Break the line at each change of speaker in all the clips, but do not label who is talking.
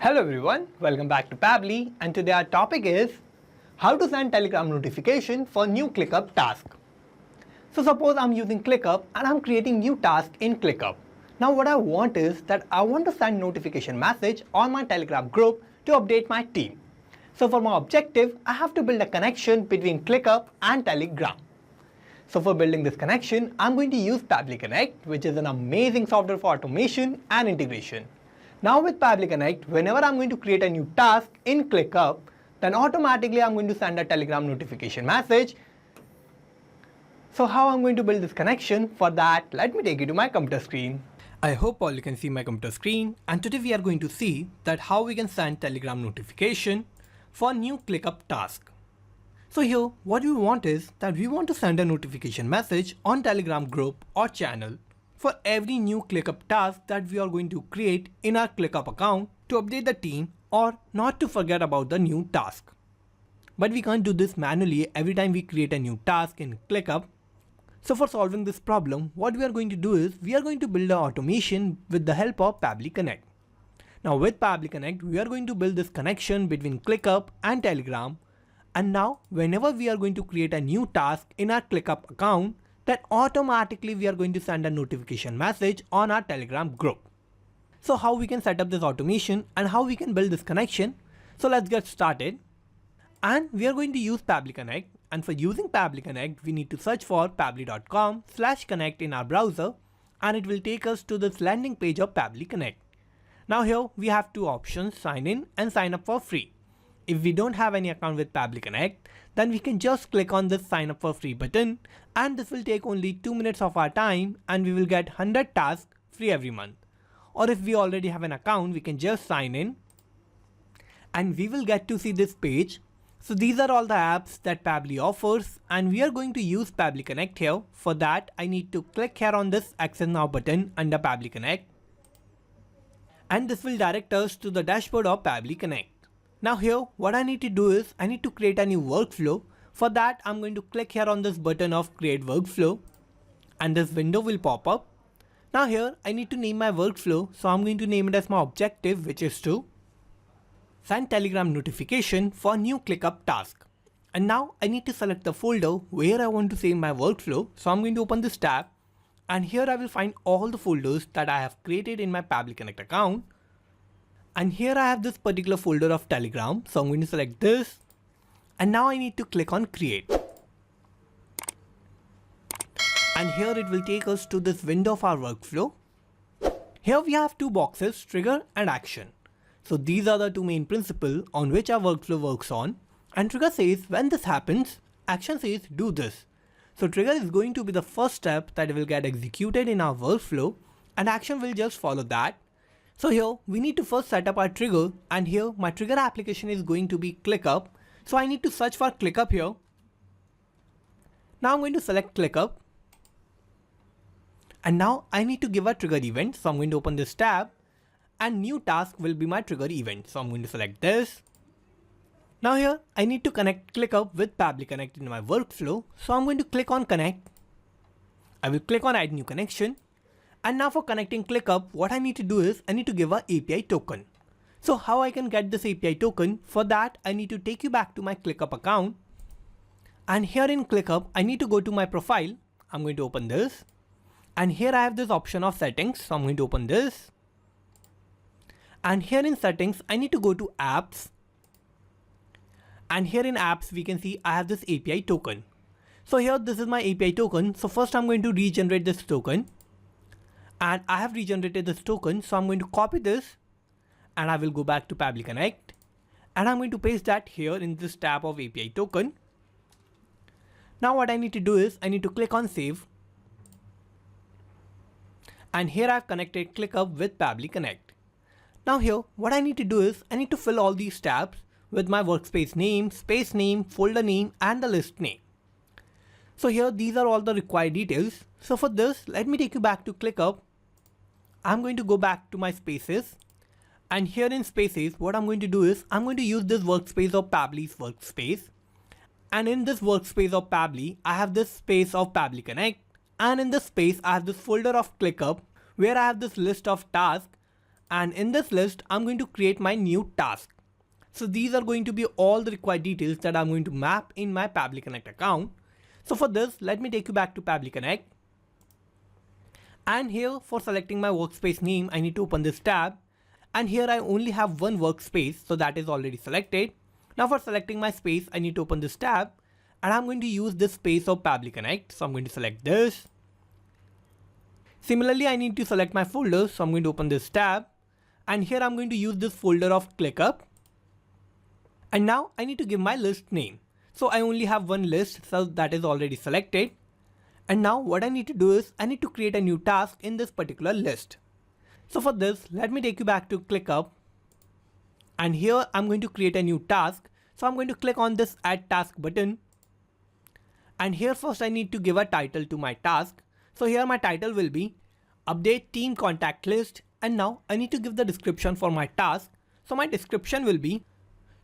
Hello everyone, welcome back to Pabbly, and today our topic is how to send Telegram notification for new ClickUp task. So suppose I'm using ClickUp and I'm creating new task in ClickUp. Now what I want is that I want to send notification message on my Telegram group to update my team. So for my objective, I have to build a connection between ClickUp and Telegram. So for building this connection, I'm going to use Pabbly Connect, which is an amazing software for automation and integration. Now with Pabbly Connect, whenever I'm going to create a new task in ClickUp, then automatically I'm going to send a Telegram notification message. So how I'm going to build this connection? For that, let me take you to my computer screen. I hope all you can see my computer screen, and today we are going to see that how we can send Telegram notification for new ClickUp task. So here what we want is that we want to send a notification message on Telegram group or channel for every new ClickUp task that we are going to create in our ClickUp account to update the team or not to forget about the new task. But we can't do this manually every time we create a new task in ClickUp. So for solving this problem, what we are going to do is we are going to build an automation with the help of Pabbly Connect. Now with Pabbly Connect, we are going to build this connection between ClickUp and Telegram. And now whenever we are going to create a new task in our ClickUp account, then automatically we are going to send a notification message on our Telegram group. So how we can set up this automation and how we can build this connection? So let's get started. And we are going to use Pabbly Connect, and for using Pabbly Connect we need to search for pabbly.com/connect in our browser, and it will take us to this landing page of Pabbly Connect. Now here we have two options, sign in and sign up for free. If we don't have any account with Pabbly Connect, then we can just click on this sign up for free button, and this will take only 2 minutes of our time and we will get 100 tasks free every month. Or if we already have an account, we can just sign in and we will get to see this page. So these are all the apps that Pabbly offers, and we are going to use Pabbly Connect here. For that, I need to click here on this Access Now button under Pabbly Connect, and this will direct us to the dashboard of Pabbly Connect. Now here what I need to do is I need to create a new workflow. For that I'm going to click here on this button of create workflow, and this window will pop up. Now here I need to name my workflow, so I'm going to name it as my objective, which is to send Telegram notification for new ClickUp task. And now I need to select the folder where I want to save my workflow, so I'm going to open this tab, and here I will find all the folders that I have created in my Pabbly Connect account. And here I have this particular folder of Telegram, so I'm going to select this, and now I need to click on create. And here it will take us to this window of our workflow. Here we have two boxes, trigger and action. So these are the two main principles on which our workflow works on. And trigger says when this happens, action says do this. So trigger is going to be the first step that will get executed in our workflow, and action will just follow that. So here we need to first set up our trigger, and here my trigger application is going to be ClickUp. So I need to search for ClickUp here. Now I'm going to select ClickUp, and now I need to give a trigger event. So I'm going to open this tab, and new task will be my trigger event. So I'm going to select this. Now here I need to connect ClickUp with Pabbly Connect in my workflow. So I'm going to click on connect. I will click on add new connection. And now for connecting ClickUp, what I need to do is I need to give a API token. So how I can get this API token? For that I need to take you back to my ClickUp account. And here in ClickUp, I need to go to my profile. I'm going to open this. And here I have this option of settings. So I'm going to open this. And here in settings, I need to go to apps. And here in apps, we can see I have this API token. So here this is my API token. So first I'm going to regenerate this token. And I have regenerated this token, so I'm going to copy this, and I will go back to Pabbly Connect, and I'm going to paste that here in this tab of API token. Now what I need to do is I need to click on save, and here I've connected ClickUp with Pabbly Connect. Now here what I need to do is I need to fill all these tabs with my workspace name, space name, folder name, and the list name. So here these are all the required details. So for this, let me take you back to ClickUp. I'm going to go back to my spaces, and here in spaces what I'm going to do is I'm going to use this workspace of Pabbly's workspace, and in this workspace of Pabbly I have this space of Pabbly Connect, and in this space I have this folder of ClickUp where I have this list of tasks, and in this list, I'm going to create my new task. So these are going to be all the required details that I'm going to map in my Pabbly Connect account. So for this, let me take you back to Pabbly Connect. And here for selecting my workspace name, I need to open this tab. And here I only have one workspace, so that is already selected. Now for selecting my space, I need to open this tab. And I'm going to use this space of Pabbly Connect. So I'm going to select this. Similarly, I need to select my folder. So I'm going to open this tab. And here I'm going to use this folder of ClickUp. And now I need to give my list name. So I only have one list, so that is already selected. And now what I need to do is I need to create a new task in this particular list. So for this, let me take you back to ClickUp. And here I'm going to create a new task. So I'm going to click on this add task button. And here first I need to give a title to my task. So here my title will be update team contact list. And now I need to give the description for my task. So my description will be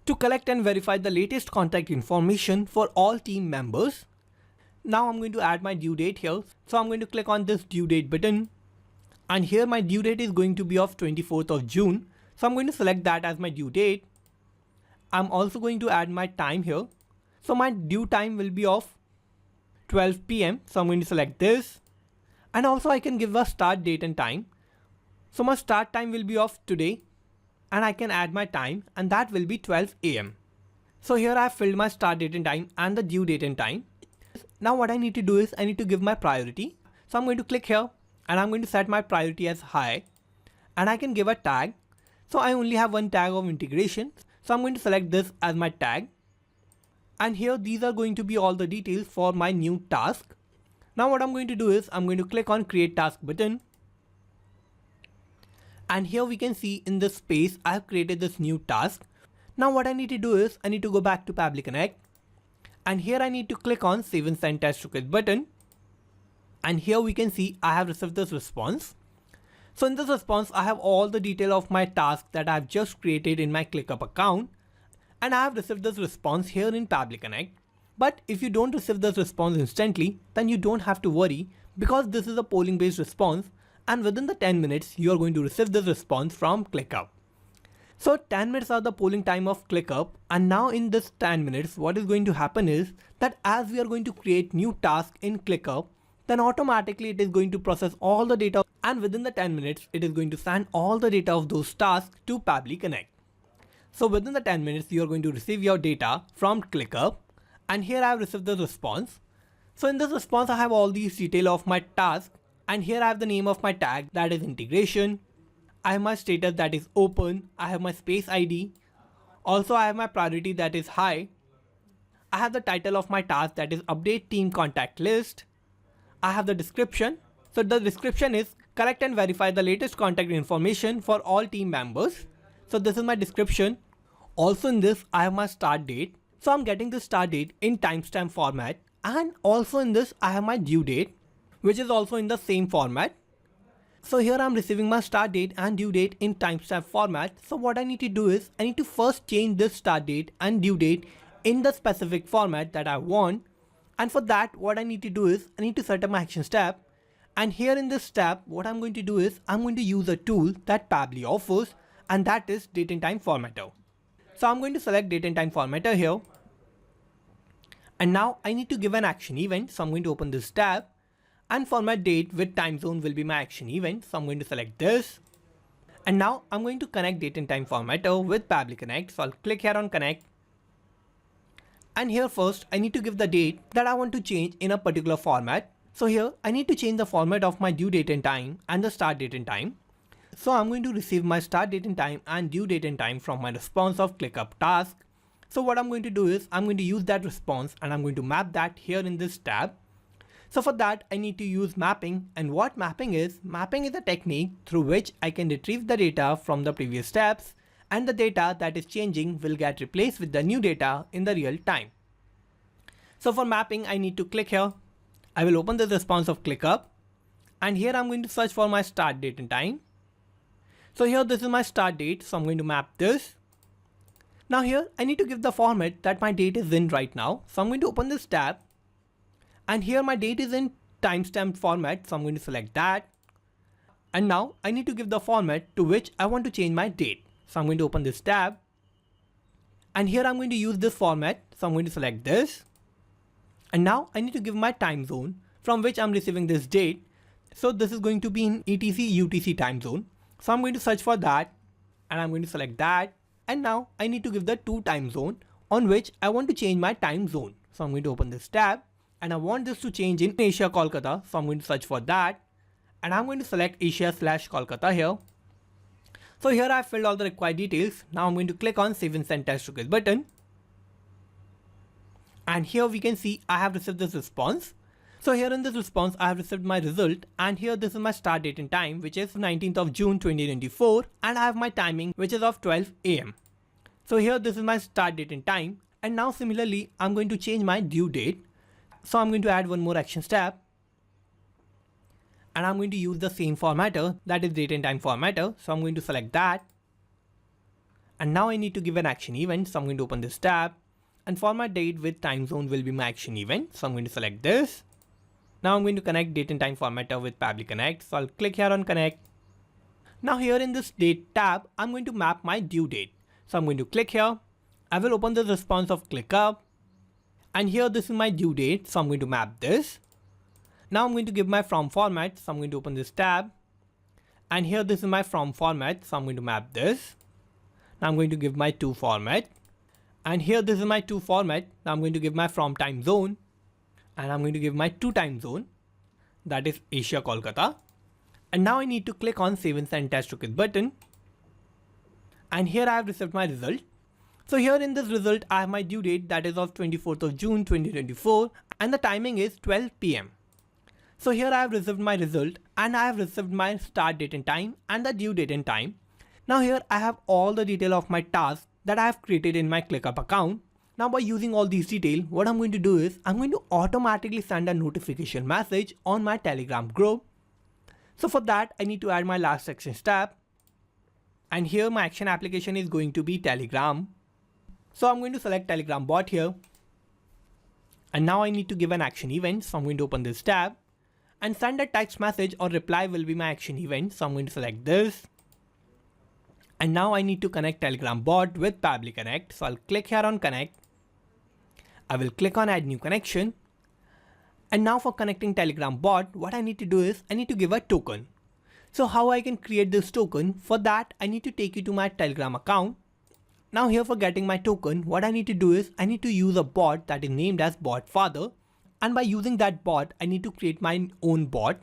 to collect and verify the latest contact information for all team members. Now I'm going to add my due date here. So I'm going to click on this due date button. And here my due date is going to be of 24th of June. So I'm going to select that as my due date. I'm also going to add my time here. So my due time will be of 12 p.m. So I'm going to select this. And also I can give a start date and time. So my start time will be of today. And I can add my time, and that will be 12 a.m. So here I have filled my start date and time and the due date and time. Now what I need to do is I need to give my priority. So I'm going to click here and I'm going to set my priority as high, and I can give a tag. So I only have one tag of integration. So I'm going to select this as my tag. And here these are going to be all the details for my new task. Now what I'm going to do is I'm going to click on create task button. And here we can see in this space, I have created this new task. Now what I need to do is I need to go back to Pabbly Connect. And here I need to click on save and send test request button. And here we can see I have received this response. So in this response, I have all the detail of my task that I have just created in my ClickUp account. And I have received this response here in Pabbly Connect. But if you don't receive this response instantly, then you don't have to worry, because this is a polling based response. And within the 10 minutes, you are going to receive this response from ClickUp. So 10 minutes are the polling time of ClickUp. And now in this 10 minutes, what is going to happen is that as we are going to create new tasks in ClickUp, then automatically it is going to process all the data. And within the 10 minutes, it is going to send all the data of those tasks to Pabbly Connect. So within the 10 minutes, you are going to receive your data from ClickUp. And here I have received the response. So in this response, I have all these details of my task. And here I have the name of my tag, that is integration. I have my status, that is open. I have my space ID. Also I have my priority, that is high. I have the title of my task, that is update team contact list. I have the description. So the description is collect and verify the latest contact information for all team members. So this is my description. Also in this, I have my start date. So I'm getting the start date in timestamp format. And also in this, I have my due date, which is also in the same format. So here I'm receiving my start date and due date in timestamp format. So what I need to do is I need to first change this start date and due date in the specific format that I want. And for that, what I need to do is I need to set up my action step. And here in this step, what I'm going to do is I'm going to use a tool that Pabbly offers, and that is date and time formatter. So I'm going to select date and time formatter here. And now I need to give an action event. So I'm going to open this tab. And format date with time zone will be my action event. So I'm going to select this. And now I'm going to connect date and time formatter with Pabbly Connect. So I'll click here on connect. And here first, I need to give the date that I want to change in a particular format. So here I need to change the format of my due date and time and the start date and time. So I'm going to receive my start date and time and due date and time from my response of ClickUp task. So what I'm going to do is I'm going to use that response and I'm going to map that here in this tab. So for that, I need to use mapping. And what mapping is a technique through which I can retrieve the data from the previous steps, and the data that is changing will get replaced with the new data in the real time. So for mapping, I need to click here. I will open the response of ClickUp, and here I'm going to search for my start date and time. So here this is my start date, so I'm going to map this. Now here I need to give the format that my date is in right now. So I'm going to open this tab. And here my date is in timestamp format, so I'm going to select that. And now I need to give the format to which I want to change my date. So I'm going to open this tab. And here I'm going to use this format. So I'm going to select this. And now I need to give my time zone from which I'm receiving this date. So this is going to be in ETC UTC time zone. So I'm going to search for that and I'm going to select that. And now I need to give the two time zone on which I want to change my time zone. So I'm going to open this tab and I want this to change in Asia Kolkata. So I'm going to search for that and I'm going to select Asia/Kolkata here. So here I filled all the required details. Now I'm going to click on Save and Send Test Request button. And here we can see I have received this response. So here in this response, I have received my result, and here this is my start date and time, which is 19th of June 2024, and I have my timing, which is of 12 AM. So here this is my start date and time, and now similarly, I'm going to change my due date. So I'm going to add one more action step, and I'm going to use the same formatter, that is date and time formatter. So I'm going to select that, and now I need to give an action event. So I'm going to open this tab, and format date with time zone will be my action event. So I'm going to select this. Now I'm going to connect date and time formatter with Pabbly Connect. So I'll click here on connect. Now here in this date tab, I'm going to map my due date. So I'm going to click here. I will open the response of ClickUp. And here this is my due date. So I'm going to map this. Now I'm going to give my from format. So I'm going to open this tab. And here this is my from format. So I'm going to map this. Now I'm going to give my to format. And here this is my to format. Now I'm going to give my from time zone. And I'm going to give my to time zone, that is Asia Kolkata. And now I need to click on Save and Send Test Request button. And here I have received my result. So here in this result, I have my due date, that is of 24th of June 2024, and the timing is 12 PM. So here I have received my result, and I have received my start date and time and the due date and time. Now here I have all the detail of my task that I have created in my ClickUp account. Now by using all these details, what I'm going to do is I'm going to automatically send a notification message on my Telegram group. So for that, I need to add my last action step. And here my action application is going to be Telegram. So I'm going to select Telegram bot here. And now I need to give an action event. So I'm going to open this tab and send a text message or reply will be my action event. So I'm going to select this. And now I need to connect Telegram bot with Pabbly Connect. So I'll click here on connect. I will click on add new connection. And now for connecting Telegram bot, what I need to do is I need to give a token. So how I can create this token? For that, I need to take you to my Telegram account. Now here for getting my token, what I need to do is I need to use a bot that is named as bot father. And by using that bot, I need to create my own bot.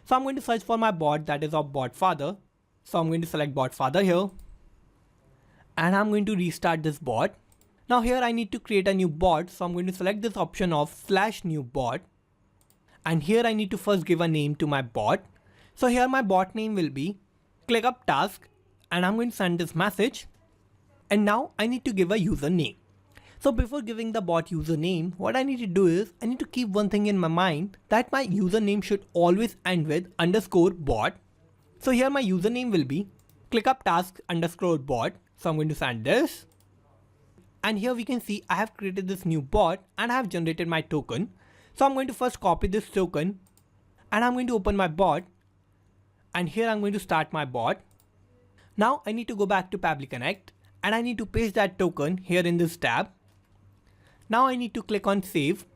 So I'm going to search for my bot that is of bot father. So I'm going to select bot father here. And I'm going to restart this bot. Now here I need to create a new bot. So I'm going to select this option of /new bot. And here I need to first give a name to my bot. So here my bot name will be ClickUp task. And I'm going to send this message. And now I need to give a username. So before giving the bot username, what I need to do is I need to keep one thing in my mind, that my username should always end with _bot. So here my username will be ClickUp task _bot. So I'm going to send this. And here we can see I have created this new bot and I have generated my token. So I'm going to first copy this token and I'm going to open my bot. And here I'm going to start my bot. Now I need to go back to Pabbly Connect and I need to paste that token here in this tab. Now I need to click on save.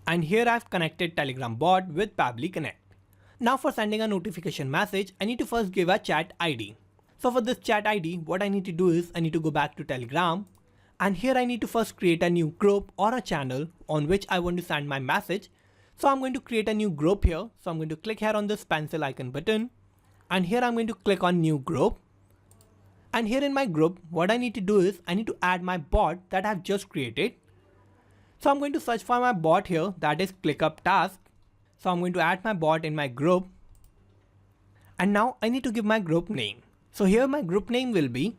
And here I've connected Telegram bot with Pabbly Connect. Now for sending a notification message, I need to first give a chat ID. So for this chat ID, what I need to do is I need to go back to Telegram. And here I need to first create a new group or a channel on which I want to send my message. So I'm going to create a new group here. So I'm going to click here on this pencil icon button. And here I'm going to click on new group. And here in my group, what I need to do is I need to add my bot that I've just created. So I'm going to search for my bot here, that is ClickUp task. So I'm going to add my bot in my group. And now I need to give my group name. So here my group name will be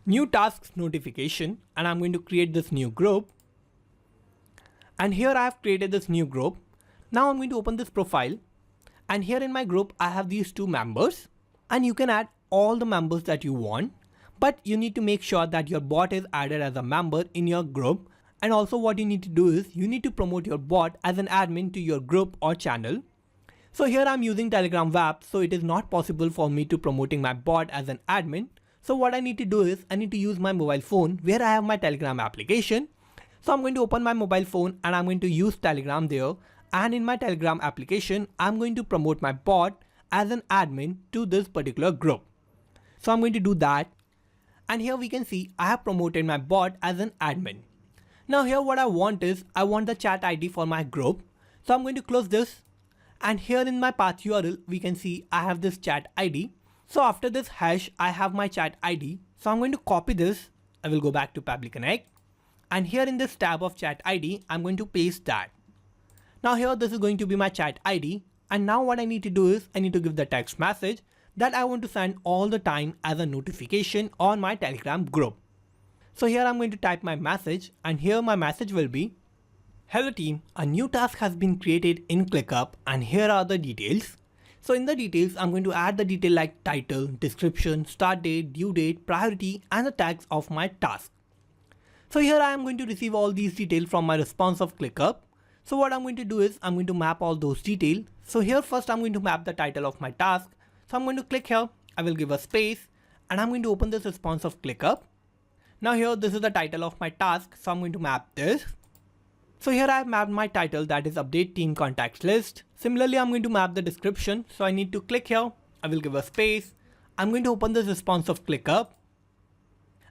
new tasks notification, and I'm going to create this new group. And here I have created this new group. Now I'm going to open this profile. And here in my group, I have these two members, and you can add all the members that you want, but you need to make sure that your bot is added as a member in your group. And also what you need to do is you need to promote your bot as an admin to your group or channel. So here I'm using Telegram web, so it is not possible for me to promoting my bot as an admin. So what I need to do is I need to use my mobile phone where I have my Telegram application. So I'm going to open my mobile phone and I'm going to use Telegram there, and in my Telegram application I'm going to promote my bot as an admin to this particular group. So I'm going to do that, and here we can see I have promoted my bot as an admin. Now here what I want is I want the chat ID for my group. So I'm going to close this, and here in my path URL we can see I have this chat ID. So after this hash I have my chat ID. So I'm going to copy this. I will go back to Pabbly Connect, and here in this tab of chat ID I'm going to paste that. Now here this is going to be my chat ID, and now what I need to do is I need to give the text message that I want to send all the time as a notification on my Telegram group. So here I'm going to type my message, and here my message will be, "Hello team, a new task has been created in ClickUp and here are the details." So in the details I'm going to add the detail like title, description, start date, due date, priority and the tags of my task. So here I am going to receive all these details from my response of ClickUp. So what I'm going to do is I'm going to map all those details. So here first I'm going to map the title of my task. So I'm going to click here, I will give a space, and I'm going to open this response of ClickUp. Now here this is the title of my task, so I'm going to map this. So here I have mapped my title, that is update team contacts list. Similarly I'm going to map the description, so I need to click here, I will give a space, I'm going to open this response of ClickUp.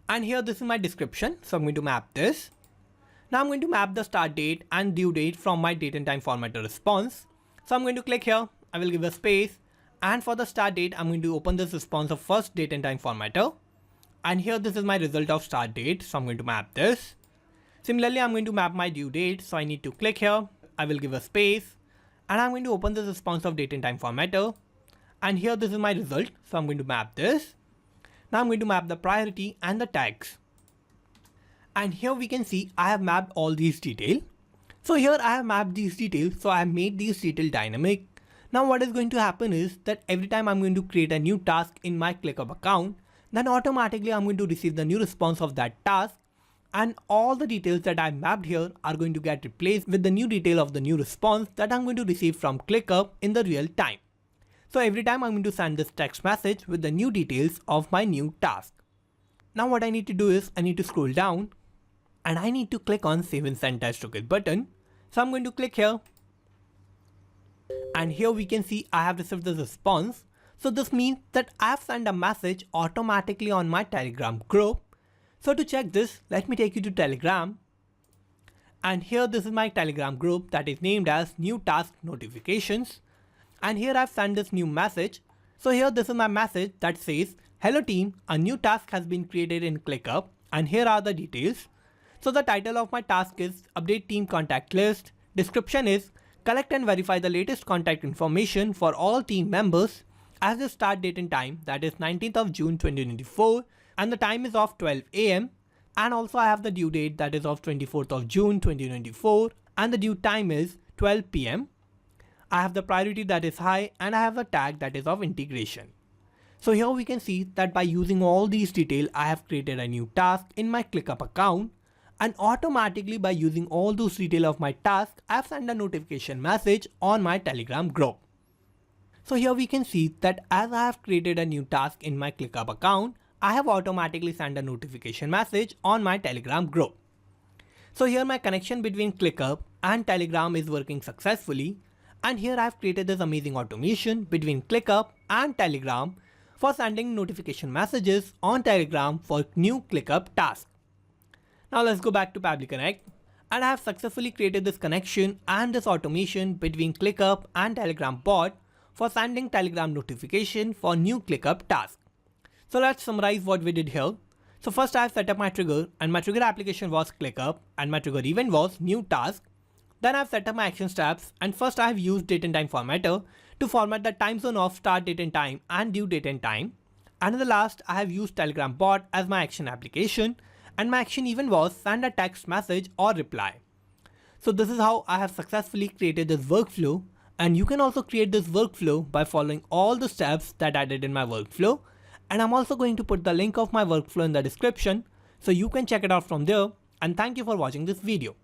And here this is my description, so I'm going to map this. Now I'm going to map the start date and due date from my date and time formatter response. So I'm going to click here, I will give a space, and for the start date I'm going to open this response of first date and time formatter. And here this is my result of start date, so I'm going to map this. Similarly I'm going to map my due date, so I need to click here, I will give a space, and I'm going to open this response of date and time formatter. And here this is my result, so I'm going to map this. Now I'm going to map the priority and the tags. And here we can see I have mapped all these details. So here I have mapped these details, so I have made these details dynamic. Now what is going to happen is that every time I'm going to create a new task in my ClickUp account, then automatically I'm going to receive the new response of that task, and all the details that I mapped here are going to get replaced with the new detail of the new response that I'm going to receive from ClickUp in the real time. So every time I'm going to send this text message with the new details of my new task. Now what I need to do is I need to scroll down, and I need to click on Save and Send Test Token button. So I'm going to click here, and here we can see I have received this response. So this means that I have sent a message automatically on my Telegram group. So to check this, let me take you to Telegram. And here this is my Telegram group that is named as New Task Notifications. And here I've sent this new message. So here this is my message that says, "Hello team, a new task has been created in ClickUp and here are the details." So the title of my task is Update Team Contact List. Description is collect and verify the latest contact information for all team members as the start date and time, that is 19th of June 2024, and the time is of 12 AM, and also I have the due date that is of 24th of June 2024, and the due time is 12 PM. I have the priority that is high, and I have a tag that is of integration. So here we can see that by using all these details I have created a new task in my ClickUp account, and automatically by using all those details of my task I have sent a notification message on my Telegram group. So here we can see that as I have created a new task in my ClickUp account, I have automatically sent a notification message on my Telegram group. So here my connection between ClickUp and Telegram is working successfully, and here I have created this amazing automation between ClickUp and Telegram for sending notification messages on Telegram for new ClickUp tasks. Now let's go back to Pabbly Connect, and I have successfully created this connection and this automation between ClickUp and Telegram bot for sending Telegram notification for new ClickUp task. So let's summarize what we did here. So first I have set up my trigger, and my trigger application was ClickUp, and my trigger event was new task. Then I have set up my action steps, and first I have used date and time formatter to format the time zone of start date and time and due date and time. And in the last I have used Telegram bot as my action application, and my action event was send a text message or reply. So this is how I have successfully created this workflow, and you can also create this workflow by following all the steps that I did in my workflow. And I'm also going to put the link of my workflow in the description so you can check it out from there, and thank you for watching this video.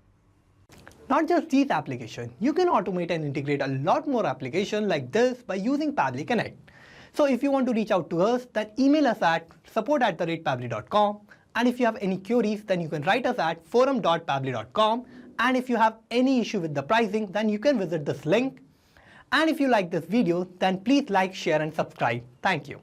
Not just these applications, you can automate and integrate a lot more applications like this by using Pabbly Connect. So if you want to reach out to us, then email us at support@pabbly.com. And if you have any queries, then you can write us at forum.pabbly.com. And if you have any issue with the pricing, then you can visit this link. And if you like this video, then please like, share and subscribe. Thank you.